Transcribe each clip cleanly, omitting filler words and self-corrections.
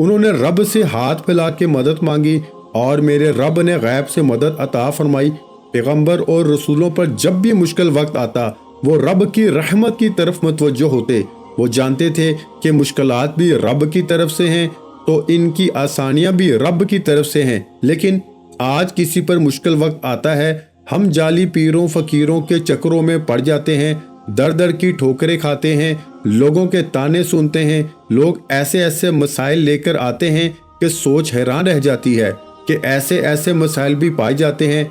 انہوں نے رب سے ہاتھ پھیلا کے مدد مانگی اور میرے رب نے غیب سے مدد عطا فرمائی۔ پیغمبر اور رسولوں پر جب بھی مشکل وقت آتا وہ رب کی رحمت کی طرف متوجہ ہوتے۔ وہ جانتے تھے کہ مشکلات بھی رب کی طرف سے ہیں تو ان کی آسانیاں بھی رب کی طرف سے ہیں۔ لیکن آج کسی پر مشکل وقت آتا ہے، ہم جعلی پیروں فقیروں کے چکروں میں پڑ جاتے ہیں، در در کی ٹھوکریں کھاتے ہیں، لوگوں کے تانے سنتے ہیں۔ لوگ ایسے ایسے مسائل لے کر آتے ہیں کہ سوچ حیران رہ جاتی ہے کہ ایسے ایسے مسائل بھی پائے جاتے ہیں۔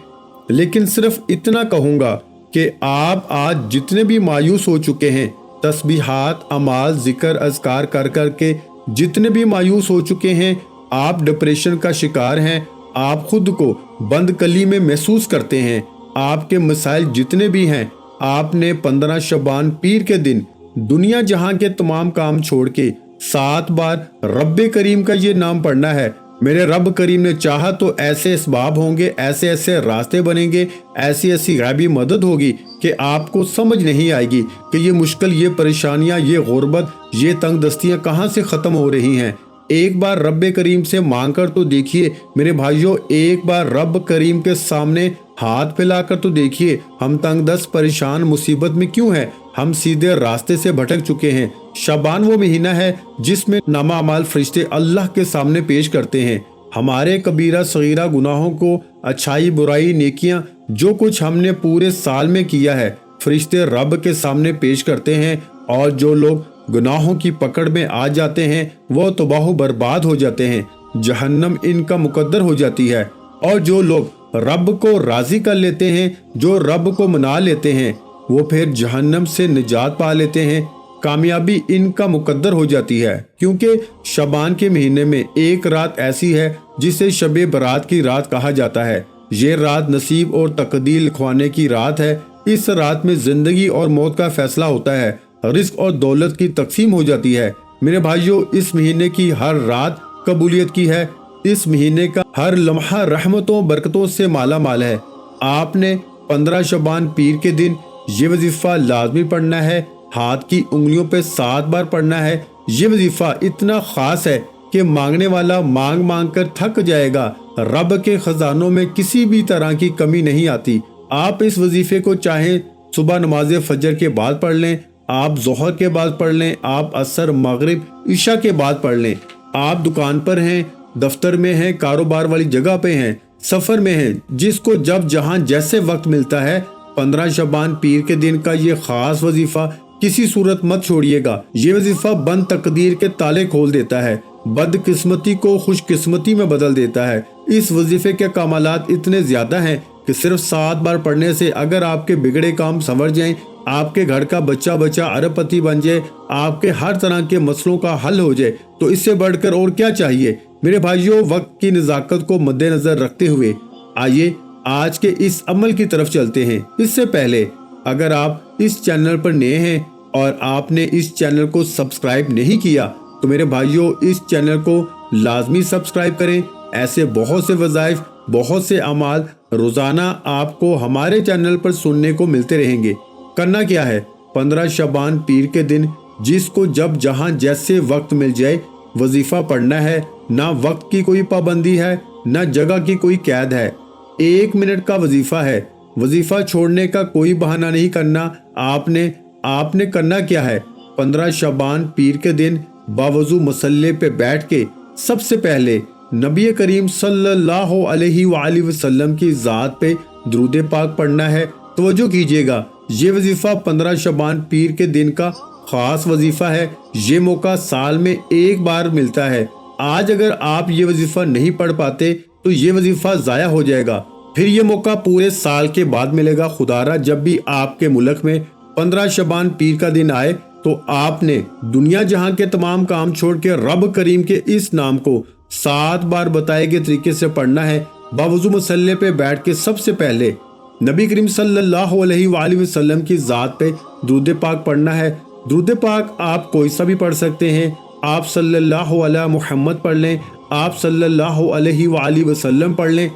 لیکن صرف اتنا کہوں گا کہ آپ آج جتنے بھی مایوس ہو چکے ہیں، تسبیحات، اعمال، ذکر، اذکار کر کر کے جتنے بھی مایوس ہو چکے ہیں، آپ ڈپریشن کا شکار ہیں، آپ خود کو بند کلی میں محسوس کرتے ہیں، آپ کے مسائل جتنے بھی ہیں، آپ نے 15 شعبان پیر کے دن دنیا جہاں کے تمام کام چھوڑ کے 7 بار رب کریم کا یہ نام پڑھنا ہے۔ میرے رب کریم نے چاہا تو ایسے اسباب ہوں گے، ایسے ایسے راستے بنیں گے، ایسی ایسی غیبی مدد ہوگی کہ آپ کو سمجھ نہیں آئے گی کہ یہ مشکل، یہ پریشانیاں، یہ غربت، یہ تنگ دستیاں کہاں سے ختم ہو رہی ہیں۔ ایک بار رب کریم سے مانگ کر تو دیکھیے میرے بھائیوں، ایک بار رب کریم کے سامنے ہاتھ پھیلا کر تو دیکھیے، ہم تنگ دست، پریشان، مصیبت میں کیوں ہیں؟ ہم سیدھے راستے سے بھٹک چکے ہیں۔ شعبان وہ مہینہ ہے جس میں نامہ اعمال فرشتے اللہ کے سامنے پیش کرتے ہیں، ہمارے کبیرہ صغیرہ گناہوں کو، اچھائی برائی نیکیاں، جو کچھ ہم نے پورے سال میں کیا ہے، فرشتے رب کے سامنے پیش کرتے ہیں، اور جو لوگ گناہوں کی پکڑ میں آ جاتے ہیں وہ تباہ و برباد ہو جاتے ہیں، جہنم ان کا مقدر ہو جاتی ہے۔ اور جو لوگ رب کو راضی کر لیتے ہیں، جو رب کو منا لیتے ہیں، وہ پھر جہنم سے نجات پا لیتے ہیں، کامیابی ان کا مقدر ہو جاتی ہے۔ کیونکہ شعبان کے مہینے میں ایک رات ایسی ہے جسے شب برات کی رات کہا جاتا ہے۔ یہ رات نصیب اور تقدیر لکھوانے کی رات ہے۔ اس رات میں زندگی اور موت کا فیصلہ ہوتا ہے، رزق اور دولت کی تقسیم ہو جاتی ہے۔ میرے بھائیوں، اس مہینے کی ہر رات قبولیت کی ہے، اس مہینے کا ہر لمحہ رحمتوں برکتوں سے مالا مال ہے۔ آپ نے 15 شعبان پیر کے دن یہ وظیفہ لازمی پڑھنا ہے، ہاتھ کی انگلیوں پہ 7 بار پڑھنا ہے۔ یہ وظیفہ اتنا خاص ہے کہ مانگنے والا مانگ مانگ کر تھک جائے گا۔ رب کے خزانوں میں کسی بھی طرح کی کمی نہیں آتی۔ آپ اس وظیفے کو چاہیں صبح نماز فجر کے بعد پڑھ لیں، آپ ظہر کے بعد پڑھ لیں، آپ عصر، مغرب، عشاء کے بعد پڑھ لیں، آپ دکان پر ہیں، دفتر میں ہیں، کاروبار والی جگہ پہ ہیں، سفر میں ہیں، جس کو جب جہاں جیسے وقت ملتا ہے، 15 شعبان پیر کے دن کا یہ خاص وظیفہ کسی صورت مت چھوڑیے گا۔ یہ وظیفہ بند تقدیر کے تالے کھول دیتا ہے، بد قسمتی کو خوش قسمتی میں بدل دیتا ہے۔ اس وظیفے کے کمالات اتنے زیادہ ہیں کہ صرف 7 بار پڑھنے سے اگر آپ کے بگڑے کام سنور جائیں، آپ کے گھر کا بچہ ارب پتی بن جائے، آپ کے ہر طرح کے مسئلوں کا حل ہو جائے، تو اس سے بڑھ کر اور کیا چاہیے؟ میرے بھائیوں، وقت کی نزاکت کو مد نظر رکھتے ہوئے آئیے آج کے اس عمل کی طرف چلتے ہیں۔ اس سے پہلے اگر آپ اس چینل پر نئے ہیں اور آپ نے اس چینل کو سبسکرائب نہیں کیا تو میرے بھائیوں، اس چینل کو لازمی سبسکرائب کریں۔ ایسے بہت سے وظائف، بہت سے اعمال روزانہ آپ کو ہمارے چینل پر سننے کو ملتے رہیں گے۔ کرنا کیا ہے؟ 15 شعبان پیر کے دن جس کو جب جہاں جیسے وقت مل جائے وظیفہ پڑھنا ہے۔ نہ وقت کی کوئی پابندی ہے، نہ جگہ کی کوئی قید ہے۔ 1 منٹ کا وظیفہ ہے، وظیفہ چھوڑنے کا کوئی بہانہ نہیں کرنا۔ آپ نے کرنا کیا ہے؟ 15 شعبان پیر کے دن باوضو مصلی پہ بیٹھ کے سب سے پہلے نبی کریم صلی اللہ علیہ وآلہ وسلم کی ذات پہ درود پاک پڑھنا ہے۔ توجہ کیجئے گا، یہ وظیفہ 15 شعبان پیر کے دن کا خاص وظیفہ ہے۔ یہ موقع سال میں ایک بار ملتا ہے۔ آج اگر آپ یہ وظیفہ نہیں پڑھ پاتے تو یہ وظیفہ ضائع ہو جائے گا، پھر یہ موقع پورے سال کے بعد ملے گا۔ خدارا جب بھی آپ کے ملک میں 15 شعبان پیر کا دن آئے تو آپ نے دنیا جہاں کے تمام کام چھوڑ کے رب کریم کے اس نام کو 7 بار بتائے گئے طریقے سے پڑھنا ہے۔ باوضو مصلی پہ بیٹھ کے سب سے پہلے نبی کریم صلی اللہ علیہ وآلہ وسلم کی ذات پہ درود پاک پڑھنا ہے۔ درود پاک آپ کوئی سا بھی پڑھ سکتے ہیں، آپ صلی اللہ علیہ محمد پڑھ لیں، آپ صلی اللہ علیہ وآلہ وسلم پڑھ لیں،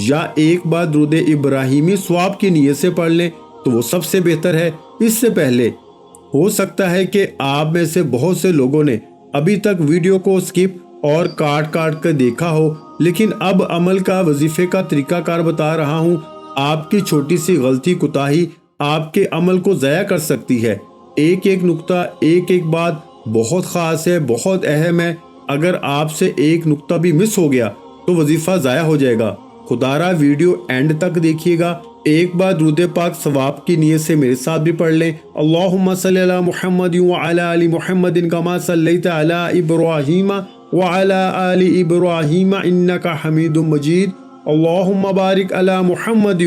یا ایک بار درود ابراہیمی ثواب کی نیت سے پڑھ لیں تو وہ سب سے بہتر ہے۔ اس سے پہلے ہو سکتا ہے کہ آپ میں سے بہت سے لوگوں نے ابھی تک ویڈیو کو سکپ اور کاٹ کاٹ کر دیکھا ہو، لیکن اب عمل کا وظیفے کا طریقہ کار بتا رہا ہوں۔ آپ کی چھوٹی سی غلطی کوتاہی آپ کے عمل کو ضائع کر سکتی ہے۔ ایک ایک نقطہ، ایک ایک بات بہت خاص ہے، بہت اہم ہے۔ اگر آپ سے ایک نقطہ بھی مس ہو گیا تو وظیفہ ضائع ہو جائے گا۔ خدا را ویڈیو اینڈ تک دیکھیے گا۔ ایک بار درود پاک ثواب کی نیت سے میرے ساتھ بھی پڑھ لیں۔ اللہم صلی علی محمد وعلی آل محمد کما صلیت علی ابراہیم وعلی آل ابراہیم انک حمید مجید۔ اللہم بارک علی محمد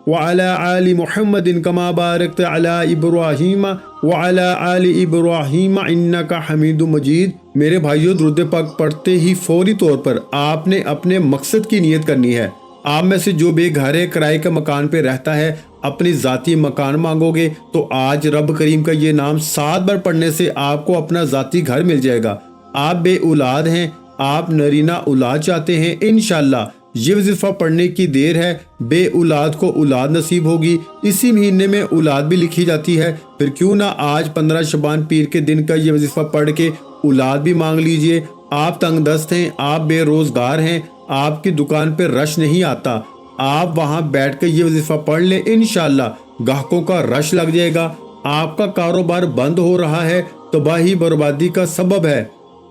وعلی آل محمد کما بارکت علی ابراہیم وعلی آل ابراہیم انک حمید مجید۔ میرے بھائیو، درود پاک پڑھتے ہی فوری طور پر آپ نے اپنے مقصد کی نیت کرنی ہے۔ آپ میں سے جو بے گھر کرائے کے مکان پہ رہتا ہے، اپنی ذاتی مکان مانگو گے تو آج رب کریم کا یہ نام 7 بار پڑھنے سے آپ کو اپنا ذاتی گھر مل جائے گا۔ آپ بے اولاد ہیں، آپ نرینہ اولاد چاہتے ہیں، انشاءاللہ یہ وظیفہ پڑھنے کی دیر ہے، بے اولاد کو اولاد نصیب ہوگی۔ اسی مہینے میں اولاد بھی لکھی جاتی ہے، پھر کیوں نہ آج 15 شعبان پیر کے دن کا یہ وظیفہ پڑھ کے اولاد بھی مانگ لیجئے۔ آپ تنگ دست ہیں، آپ بے روزگار ہیں، آپ کی دکان پہ رش نہیں آتا، آپ وہاں بیٹھ کے یہ وظیفہ پڑھ لیں، انشاءاللہ گاہکوں کا رش لگ جائے گا۔ آپ کا کاروبار بند ہو رہا ہے، تباہی بربادی کا سبب ہے،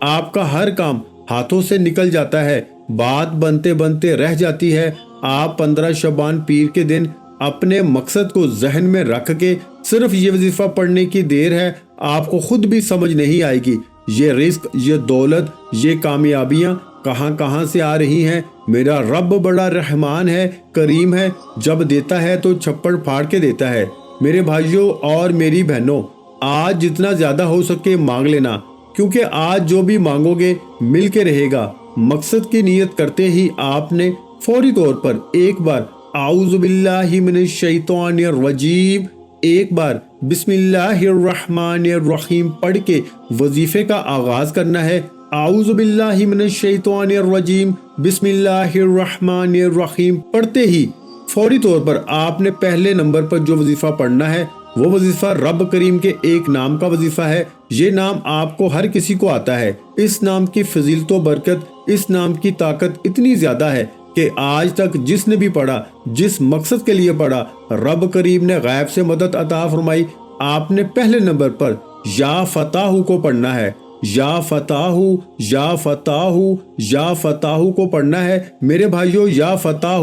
آپ کا ہر کام ہاتھوں سے نکل جاتا ہے، بات بنتے بنتے رہ جاتی ہے۔ آپ 15 شعبان پیر کے دن اپنے مقصد کو ذہن میں رکھ کے صرف یہ وظیفہ پڑھنے کی دیر ہے، آپ کو خود بھی سمجھ نہیں آئے گی یہ رزق، یہ دولت، یہ کامیابیاں کہاں کہاں سے آ رہی ہیں۔ میرا رب بڑا رحمان ہے، کریم ہے، جب دیتا ہے تو چھپڑ پھاڑ کے دیتا ہے۔ میرے بھائیوں اور میری بہنوں، آج جتنا زیادہ ہو سکے مانگ لینا، کیونکہ آج جو بھی مانگو گے مل کے رہے گا۔ مقصد کی نیت کرتے ہی آپ نے فوری طور پر ایک بار اعوذ باللہ من الشیطان الرجیم، ایک بار بسم اللہ الرحمن الرحیم پڑھ کے وظیفے کا آغاز کرنا ہے۔ اعوذ باللہ من الشیطان الرجیم بسم اللہ الرحمن الرحیم پڑھتے ہی فوری طور پر آپ نے پہلے نمبر پر جو وظیفہ پڑھنا ہے وہ وظیفہ رب کریم کے ایک نام کا وظیفہ ہے۔ یہ نام آپ کو ہر کسی کو آتا ہے۔ اس نام کی فضیلت و برکت، اس نام کی طاقت اتنی زیادہ ہے کہ آج تک جس نے بھی پڑھا، جس مقصد کے لیے پڑھا، رب کریم نے غیب سے مدد عطا فرمائی۔ آپ نے پہلے نمبر پر یا فتاح کو پڑھنا ہے، یا فتاح، یا فتاح، یا فتاح کو پڑھنا ہے۔ میرے بھائیو، یا فتاح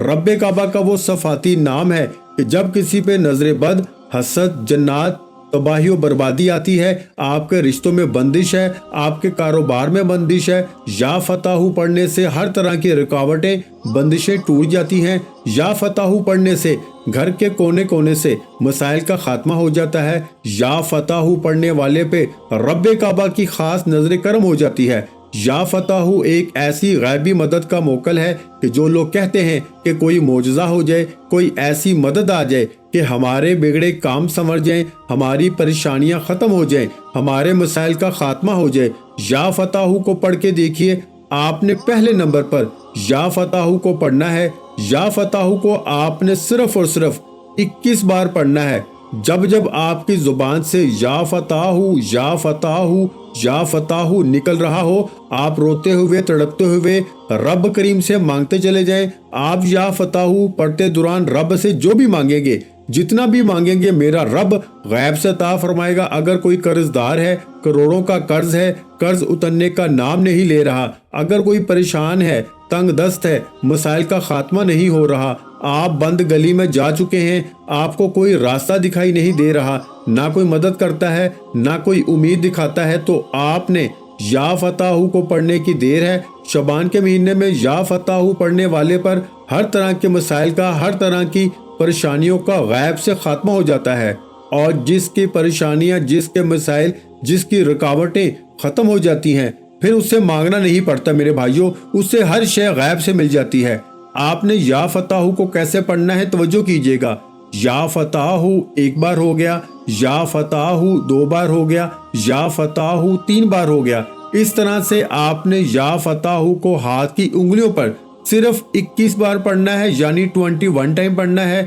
رب کعبہ کا وہ صفاتی نام ہے کہ جب کسی پہ نظر بد، حسد، جنات، تباہی و بربادی آتی ہے، آپ کے رشتوں میں بندش ہے، آپ کے کاروبار میں بندش ہے، یا فتاح پڑھنے سے ہر طرح کی رکاوٹیں، بندشیں ٹوٹ جاتی ہیں۔ یا فتاح پڑھنے سے گھر کے کونے کونے سے مسائل کا خاتمہ ہو جاتا ہے۔ یا فتاح پڑھنے والے پہ رب کعبہ کی خاص نظر کرم ہو جاتی ہے۔ یا فتاح ایک ایسی غیبی مدد کا موکل ہے کہ جو لوگ کہتے ہیں کہ کوئی معجزہ ہو جائے، کوئی ایسی مدد آ جائے کہ ہمارے بگڑے کام سنور جائیں، ہماری پریشانیاں ختم ہو جائیں، ہمارے مسائل کا خاتمہ ہو جائے۔ یا فتاح کو پڑھ کے دیکھیے، آپ نے پہلے نمبر پر یا فتاح کو پڑھنا ہے۔ یا فتاح کو آپ نے صرف اور صرف 21 بار پڑھنا ہے۔ جب جب آپ کی زبان سے یا فتاح، یا فتاح، یا فتاح نکل رہا ہو، آپ روتے ہوئے، تڑپتے ہوئے رب کریم سے مانگتے چلے جائیں۔ آپ یا فتاح پڑھتے دوران رب سے جو بھی مانگیں گے، جتنا بھی مانگیں گے، میرا رب غیب سے عطا فرمائے گا۔ اگر کوئی قرض دار ہے، کروڑوں کا قرض ہے، قرض اترنے کا نام نہیں لے رہا، اگر کوئی پریشان ہے، تنگ دست ہے، مسائل کا خاتمہ نہیں ہو رہا، آپ بند گلی میں جا چکے ہیں، آپ کو کوئی راستہ دکھائی نہیں دے رہا، نہ کوئی مدد کرتا ہے، نہ کوئی امید دکھاتا ہے، تو آپ نے یا فتاح کو پڑھنے کی دیر ہے۔ شعبان کے مہینے میں یا فتاح پڑھنے والے پر ہر طرح کے مسائل کا، ہر طرح کی پریشانیوں کا غیب سے خاتمہ ہو جاتا ہے، اور جس کی پریشانیاں، جس کے مسائل، جس کی رکاوٹیں ختم ہو جاتی ہیں، پھر اس سے مانگنا نہیں پڑتا میرے بھائیوں، اس سے ہر شے غیب سے مل جاتی ہے۔ آپ نے یا فتاح کو کیسے پڑھنا ہے توجہ کیجئے گا۔ یا فتاح ایک بار ہو گیا، یا فتاح 2 بار ہو گیا، یا فتاح 3 بار ہو گیا۔ اس طرح سے آپ نے یا فتاح کو ہاتھ کی انگلیوں پر صرف 21 بار پڑھنا ہے، یعنی 21 ٹائم پڑھنا ہے۔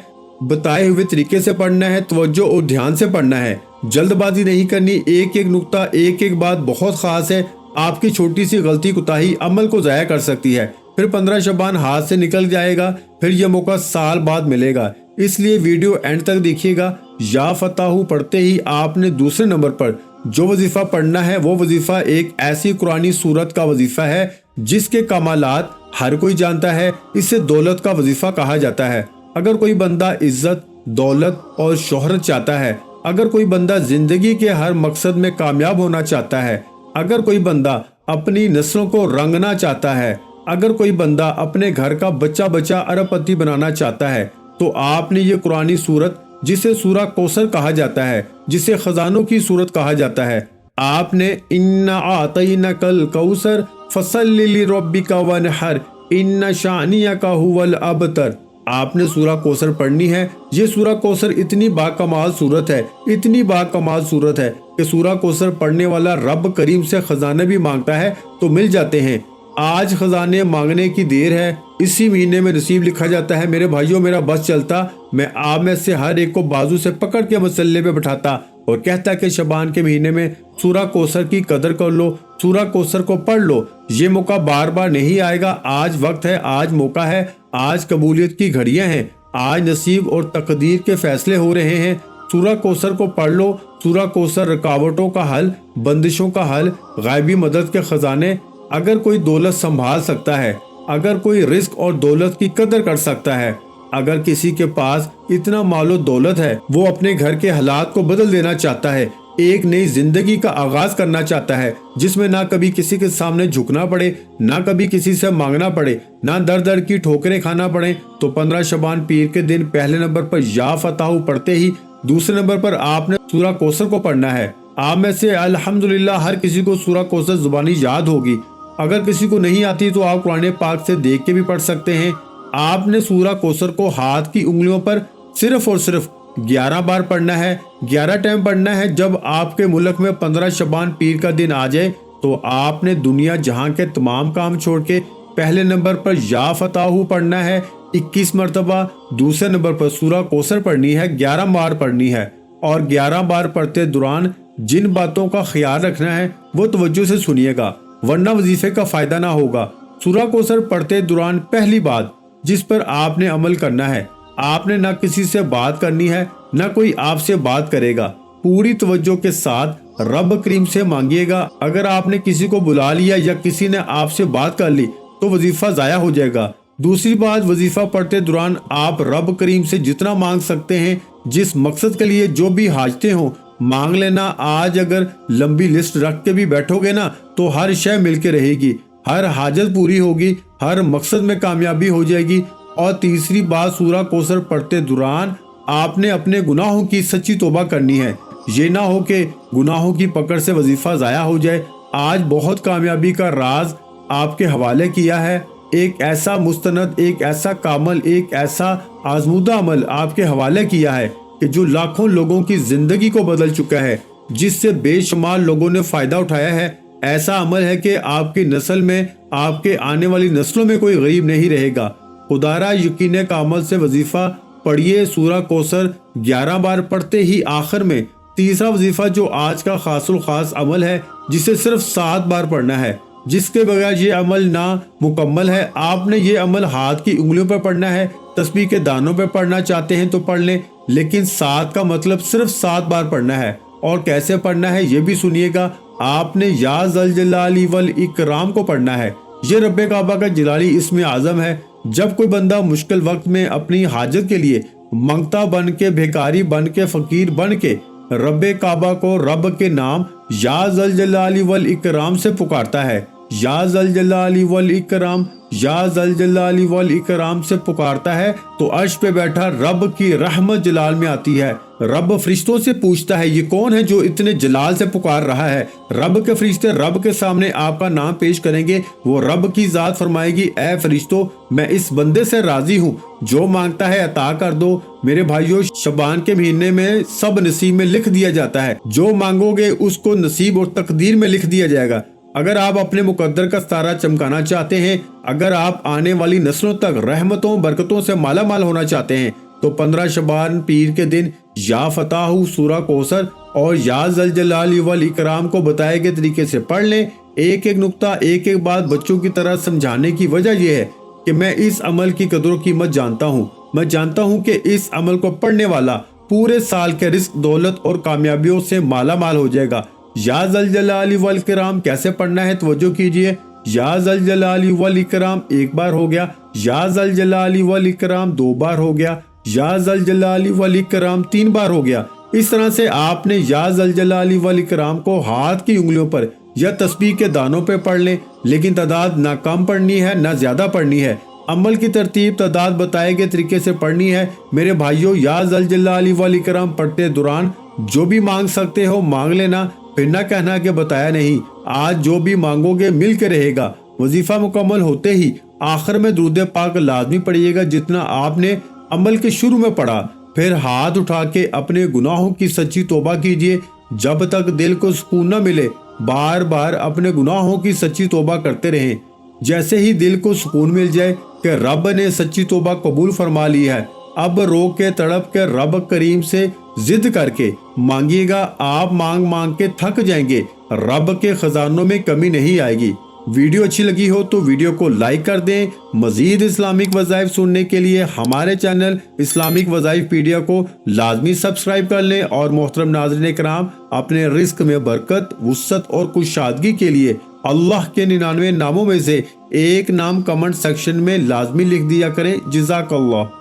بتائے ہوئے طریقے سے پڑھنا ہے، توجہ اور دھیان سے پڑھنا ہے، جلد بازی نہیں کرنی۔ ایک ایک نقطہ، ایک ایک بات بہت خاص ہے، آپ کی چھوٹی سی غلطی کوتاہی عمل کو ضائع کر سکتی ہے، پھر 15 شعبان ہاتھ سے نکل جائے گا، پھر یہ موقع سال بعد ملے گا۔ اس لیے ویڈیو اینڈ تک دیکھیے گا۔ یا فتح پڑھتے ہی آپ نے دوسرے نمبر پر جو وظیفہ پڑھنا ہے وہ وظیفہ ایک ایسی قرآنی سورت کا وظیفہ ہے جس کے کمالات ہر کوئی جانتا ہے۔ اسے دولت کا وظیفہ کہا جاتا ہے۔ اگر کوئی بندہ عزت، دولت اور شہرت چاہتا ہے، اگر کوئی بندہ زندگی کے ہر مقصد میں کامیاب ہونا چاہتا ہے، اگر کوئی بندہ اپنی نسلوں کو رنگنا چاہتا ہے، اگر کوئی بندہ اپنے گھر کا بچہ بچہ ارب پتی بنانا چاہتا ہے، تو آپ نے یہ قرآنی سورت جسے سورہ کوثر کہا جاتا ہے، جسے خزانوں کی سورت کہا جاتا ہے، آپ نے اِنَّا أَعْطَيْنَاكَ الْكَوْثَرَ فَصَلِّ لِرَبِّكَ وَانْحَرْ إِنَّ شَانِئَكَ هُوَ الْأَبْتَرُ۔ آپ نے سورہ کوثر پڑھنی ہے۔ یہ سورہ کوثر اتنی باکمال صورت ہے، اتنی باکمال صورت ہے کہ سورہ کوثر پڑھنے والا رب کریم سے خزانے بھی مانگتا ہے تو مل جاتے ہیں۔ آج خزانے مانگنے کی دیر ہے، اسی مہینے میں نصیب لکھا جاتا ہے۔ میرے بھائیوں، میرا بس چلتا، میں آپ میں سے ہر ایک کو بازو سے پکڑ کے مسلے پہ بٹھاتا اور کہتا کہ شعبان کے مہینے میں سورہ کوثر کی قدر کر لو، سورہ کوثر کو پڑھ لو۔ یہ موقع بار بار نہیں آئے گا۔ آج وقت ہے، آج موقع ہے، آج قبولیت کی گھڑیاں ہیں، آج نصیب اور تقدیر کے فیصلے ہو رہے ہیں۔ سورہ کوثر کو پڑھ لو۔ سورہ کوثر رکاوٹوں کا حل، بندشوں کا حل، غائبی مدد کے خزانے۔ اگر کوئی دولت سنبھال سکتا ہے، اگر کوئی رزق اور دولت کی قدر کر سکتا ہے، اگر کسی کے پاس اتنا مال و دولت ہے، وہ اپنے گھر کے حالات کو بدل دینا چاہتا ہے، ایک نئی زندگی کا آغاز کرنا چاہتا ہے جس میں نہ کبھی کسی کے سامنے جھکنا پڑے، نہ کبھی کسی سے مانگنا پڑے، نہ در در کی ٹھوکریں کھانا پڑے، تو 15 شعبان پیر کے دن پہلے نمبر پر یا فتح پڑھتے ہی دوسرے نمبر پر آپ نے سورہ کوثر کو پڑھنا ہے۔ آپ میں سے الحمدللہ ہر کسی کو سورہ کوثر زبانی یاد ہوگی۔ اگر کسی کو نہیں آتی تو آپ قرآن پاک سے دیکھ کے بھی پڑھ سکتے ہیں۔ آپ نے سورہ کوثر کو ہاتھ کی انگلیوں پر صرف اور صرف 11 بار پڑھنا ہے، 11 ٹائم پڑھنا ہے۔ جب آپ کے ملک میں 15 شعبان پیر کا دن آ جائے تو آپ نے دنیا جہاں کے تمام کام چھوڑ کے پہلے نمبر پر یا فتح پڑھنا ہے 21 مرتبہ، دوسرے نمبر پر سورہ کوثر پڑھنی ہے 11 بار پڑھنی ہے، اور 11 بار پڑھتے دوران جن باتوں کا خیال رکھنا ہے وہ توجہ سے سنیے گا، ورنہ وظیفے کا فائدہ نہ ہوگا۔ سورہ کوثر پڑھتے دوران پہلی بات جس پر آپ نے عمل کرنا ہے، آپ نے نہ کسی سے بات کرنی ہے، نہ کوئی آپ سے بات کرے گا۔ پوری توجہ کے ساتھ رب کریم سے مانگیے گا۔ اگر آپ نے کسی کو بلا لیا یا کسی نے آپ سے بات کر لی تو وظیفہ ضائع ہو جائے گا۔ دوسری بات، وظیفہ پڑھتے دوران آپ رب کریم سے جتنا مانگ سکتے ہیں، جس مقصد کے لیے جو بھی حاجتیں ہوں مانگ لینا۔ آج اگر لمبی لسٹ رکھ کے بھی بیٹھو گے نا تو ہر شے مل کے رہے گی، ہر حاجت پوری ہوگی، ہر مقصد میں کامیابی ہو جائے گی۔ اور تیسری بات، سورہ کوثر پڑھتے دوران آپ نے اپنے گناہوں کی سچی توبہ کرنی ہے۔ یہ نہ ہو کہ گناہوں کی پکڑ سے وظیفہ ضائع ہو جائے۔ آج بہت کامیابی کا راز آپ کے حوالے کیا ہے، ایک ایسا مستند، ایک ایسا کامل، ایک ایسا آزمودہ عمل آپ کے حوالے کیا ہے کہ جو لاکھوں لوگوں کی زندگی کو بدل چکا ہے، جس سے بے شمار لوگوں نے فائدہ اٹھایا ہے۔ ایسا عمل ہے کہ آپ کی نسل میں، آپ کے آنے والی نسلوں میں کوئی غریب نہیں رہے گا۔ خدا را یقین کامل سے وظیفہ پڑھیے۔ سورہ کوثر 11 بار پڑھتے ہی آخر میں تیسرا وظیفہ جو آج کا خاص الخاص عمل ہے، جسے صرف 7 بار پڑھنا ہے، جس کے بغیر یہ عمل نامکمل ہے۔ آپ نے یہ عمل ہاتھ کی انگلیوں پر پڑھنا ہے۔ تسبیح کے دانوں پہ پڑھنا چاہتے ہیں تو پڑھ لیں، لیکن 7 کا مطلب صرف 7 بار پڑھنا ہے۔ اور کیسے پڑھنا ہے یہ بھی سنیے گا۔ آپ نے یا ذوالجلال والاکرام کو پڑھنا ہے۔ یہ رب کعبہ کا جلالی اسم اعظم ہے۔ جب کوئی بندہ مشکل وقت میں اپنی حاجت کے لیے منگتا بن کے، بھیکاری بن کے، فقیر بن کے رب کعبہ کو رب کے نام یا ذوالجلال والاکرام سے پکارتا ہے، یا ذوالجلال والاکرام، یا ذوالجلال والاکرام سے پکارتا ہے تو عرش پہ بیٹھا رب کی رحمت جلال میں آتی ہے۔ رب فرشتوں سے پوچھتا ہے یہ کون ہے جو اتنے جلال سے پکار رہا ہے۔ رب کے فرشتے رب کے سامنے آپ کا نام پیش کریں گے۔ وہ رب کی ذات فرمائے گی اے فرشتوں، میں اس بندے سے راضی ہوں، جو مانگتا ہے عطا کر دو۔ میرے بھائیوں، شعبان کے مہینے میں سب نصیب میں لکھ دیا جاتا ہے، جو مانگو گے اس کو نصیب اور تقدیر میں لکھ دیا جائے گا۔ اگر آپ اپنے مقدر کا ستارہ چمکانا چاہتے ہیں، اگر آپ آنے والی نسلوں تک رحمتوں برکتوں سے مالا مال ہونا چاہتے ہیں، تو 15 شعبان پیر کے دن یا فتح، سورہ کوثر اور یا ذوالجلال والاکرام کو بتائے گئے طریقے سے پڑھ لیں۔ ایک ایک نقطہ ایک ایک بات بچوں کی طرح سمجھانے کی وجہ یہ ہے کہ میں اس عمل کی قدر و قیمت جانتا ہوں۔ میں جانتا ہوں کہ اس عمل کو پڑھنے والا پورے سال کے رزق، دولت اور کامیابیوں سے مالا مال ہو جائے گا۔ یا ذوالجلال والاکرام کیسے پڑھنا ہے توجہ کیجئے۔ یا ذوالجلال والاکرام ایک بار ہو گیا، یا ذوالجلال والاکرام دو بار ہو گیا، یا ذوالجلال والاکرام تین بار ہو گیا۔ اس طرح سے آپ نے یا ذوالجلال والاکرام کو ہاتھ کی انگلیوں پر یا تسبیح کے دانوں پہ پڑھ لیں، لیکن تعداد نہ کم پڑھنی ہے نہ زیادہ پڑھنی ہے۔ عمل کی ترتیب تعداد بتائے گئے طریقے سے پڑھنی ہے۔ میرے بھائیوں، یا ذوالجلال والاکرام پڑھتے دوران جو بھی مانگ سکتے ہو مانگ لینا، پھر نہ کہنا کہ بتایا نہیں۔ آج جو بھی مانگو گے مل کے رہے گا۔ وظیفہ مکمل ہوتے ہی آخر میں درود پاک لازمی پڑھیے گا جتنا آپ نے عمل کے شروع میں پڑھا۔ پھر ہاتھ اٹھا کے اپنے گناہوں کی سچی توبہ کیجئے۔ جب تک دل کو سکون نہ ملے بار بار اپنے گناہوں کی سچی توبہ کرتے رہیں۔ جیسے ہی دل کو سکون مل جائے کہ رب نے سچی توبہ قبول فرما لی ہے، اب رو کے تڑپ کے رب کریم سے ضد کر کے مانگیے گا۔ آپ مانگ مانگ کے تھک جائیں گے، رب کے خزانوں میں کمی نہیں آئے گی۔ ویڈیو اچھی لگی ہو تو ویڈیو کو لائک کر دیں۔ مزید اسلامک وظائف سننے کے لیے ہمارے چینل اسلامک وظائف پیڈیا کو لازمی سبسکرائب کر لیں، اور محترم ناظرین کرام، اپنے رزق میں برکت، وسعت اور کشادگی کے لیے اللہ کے 99 ناموں میں سے ایک نام کمنٹ سیکشن میں لازمی لکھ دیا کریں۔ جزاک اللہ۔